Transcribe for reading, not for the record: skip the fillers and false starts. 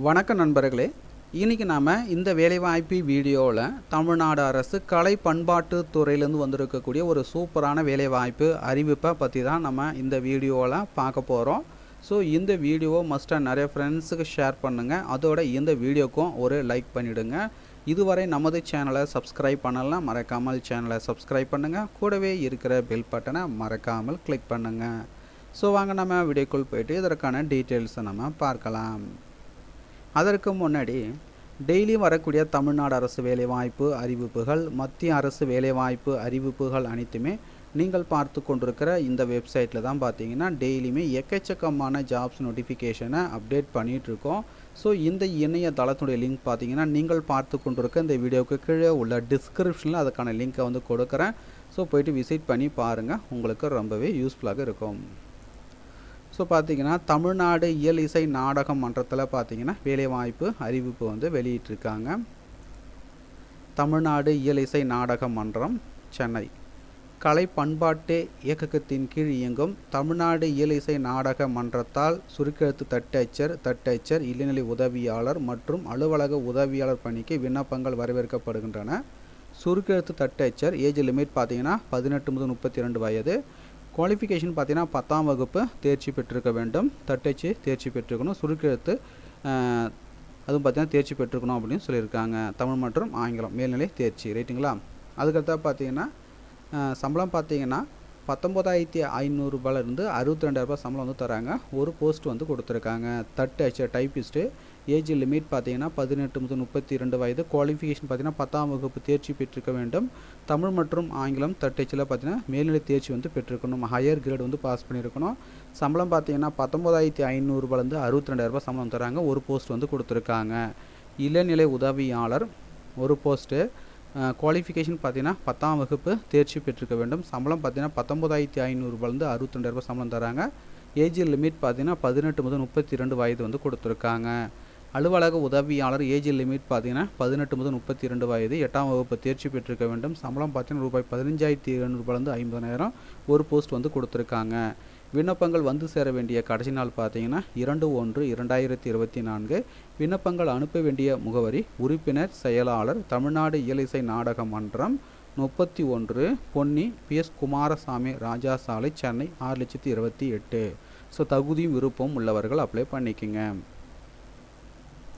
வணக்கம் நண்பர்களே. இன்றைக்கி நாம் இந்த வேலைவாய்ப்பு வீடியோவில் தமிழ்நாடு அரசு கலை பண்பாட்டு துறையிலேருந்து வந்திருக்கக்கூடிய ஒரு சூப்பரான வேலைவாய்ப்பு அறிவிப்பை பற்றி தான் நம்ம இந்த வீடியோவில் பார்க்க போகிறோம். ஸோ இந்த வீடியோவை மஸ்ட்டாக நிறைய ஃப்ரெண்ட்ஸுக்கு ஷேர் பண்ணுங்கள். அதோட இந்த வீடியோக்கும் ஒரு லைக் பண்ணிவிடுங்க. இதுவரை நமது சேனலை சப்ஸ்கிரைப் பண்ணலாம், மறக்காமல் சேனலை சப்ஸ்கிரைப் பண்ணுங்கள். கூடவே இருக்கிற பெல் பட்டனை மறக்காமல் கிளிக் பண்ணுங்கள். ஸோ வாங்க நம்ம வீடியோக்குள் போய்ட்டு இதற்கான டீட்டெயில்ஸை நம்ம பார்க்கலாம். அதற்கு முன்னாடி டெய்லி வரக்கூடிய தமிழ்நாடு அரசு வேலைவாய்ப்பு அறிவிப்புகள், மத்திய அரசு வேலைவாய்ப்பு அறிவிப்புகள் அனைத்துமே நீங்கள் பார்த்து கொண்டிருக்கிற இந்த வெப்சைட்டில் தான் பார்த்தீங்கன்னா டெய்லியுமே எக்கச்சக்கமான ஜாப்ஸ் நோட்டிஃபிகேஷனை அப்டேட் பண்ணிகிட்ருக்கோம். ஸோ இந்த இணையதளத்துடைய லிங்க் பார்த்தீங்கன்னா நீங்கள் பார்த்து கொண்டிருக்க இந்த வீடியோவுக்கு கீழே உள்ள டிஸ்கிரிப்ஷனில் அதுக்கான லிங்க்கை வந்து கொடுக்குறேன். ஸோ போய்ட்டு விசிட் பண்ணி பாருங்கள், உங்களுக்கு ரொம்பவே யூஸ்ஃபுல்லாக இருக்கும். ஸோ பார்த்திங்கன்னா தமிழ்நாடு இயல் இசை நாடக மன்றத்தில் பார்த்திங்கன்னா வேலைவாய்ப்பு அறிவிப்பு வந்து வெளியிட்டிருக்காங்க. தமிழ்நாடு இயல் இசை நாடக மன்றம் சென்னை கலை பண்பாட்டு இயக்கத்தின் கீழ் இயங்கும் தமிழ்நாடு இயல் இசை நாடக மன்றத்தால் சுருக்கெழுத்து தட்டச்சர் இளநிலை உதவியாளர் மற்றும் அலுவலக உதவியாளர் பணிக்கு விண்ணப்பங்கள் வரவேற்கப்படுகின்றன. சுருக்கெழுத்து தட்டச்சர் ஏஜ் லிமிட் பார்த்திங்கன்னா 18 முதல் 32 வயது. குவாலிஃபிகேஷன் பார்த்தீங்கன்னா 10ஆம் வகுப்பு தேர்ச்சி பெற்றிருக்க வேண்டும். தட்டச்சு தேர்ச்சி பெற்றிருக்கணும். சுருக்கெழுத்து அதுவும் பார்த்தீங்கன்னா தேர்ச்சி பெற்றிருக்கணும் அப்படின்னு சொல்லியிருக்காங்க. தமிழ் மற்றும் ஆங்கிலம் மேல்நிலை தேர்ச்சி ரைட்டுங்களா. அதுக்கடுத்தா பார்த்தீங்கன்னா சம்பளம் பார்த்தீங்கன்னா 19,500 ரூபாயிலிருந்து 62,000 சம்பளம் வந்து தராங்க. ஒரு போஸ்ட் வந்து கொடுத்துருக்காங்க. தட்டச்சர் டைப்பிஸ்ட்டு ஏஜ் லிமிட் பார்த்தீங்கன்னா 18 முதல் 32 வயது. குவாலிஃபிகேஷன் பார்த்தீங்கன்னா 10ஆம் வகுப்பு தேர்ச்சி பெற்றிருக்க வேண்டும். தமிழ் மற்றும் ஆங்கிலம் தட்டச்சில் பார்த்தீங்கன்னா மேல்நிலை தேர்ச்சி வந்து பெற்றிருக்கணும். ஹையர் கிரேட் வந்து பாஸ் பண்ணியிருக்கணும். சம்பளம் பார்த்தீங்கன்னா 19,500 ரூபாயிலேருந்து 62,000 சம்பளம் தராங்க. ஒரு போஸ்ட் வந்து கொடுத்துருக்காங்க. இளநிலை உதவியாளர் ஒரு போஸ்ட்டு. குவாலிஃபிகேஷன் பார்த்தீங்கன்னா 10ஆம் வகுப்பு தேர்ச்சி பெற்றிருக்க வேண்டும். சம்பளம் பார்த்தீங்கன்னா 19,500 ரூபாயிலேருந்து 62,000 சம்பளம் தராங்க. ஏஜ் லிமிட் பார்த்தீங்கன்னா 18 முதல் 32 வயது வந்து கொடுத்துருக்காங்க. அலுவலக உதவியாளர் ஏஜ் லிமிட் பார்த்தீங்கன்னா 18 முதல் 32 வயது. 8ஆம் வகுப்பு தேர்ச்சி பெற்றிருக்க வேண்டும். சம்பளம் பார்த்தீங்கன்னா ரூபாய் 15,700 ரூபாயிலேருந்து 50,000 ஒரு போஸ்ட் வந்து கொடுத்துருக்காங்க. விண்ணப்பங்கள் வந்து சேர வேண்டிய கடைசி நாள் பார்த்தீங்கன்னா 2/1/2024. விண்ணப்பங்கள் அனுப்ப வேண்டிய முகவரி உறுப்பினர் செயலாளர் தமிழ்நாடு இயல் இசை நாடக மன்றம் 31 பொன்னி PS குமாரசாமி ராஜா சாலை சென்னை 6,28,000. ஸோ தகுதியும் விருப்பம் உள்ளவர்கள் அப்ளை பண்ணிக்கோங்க.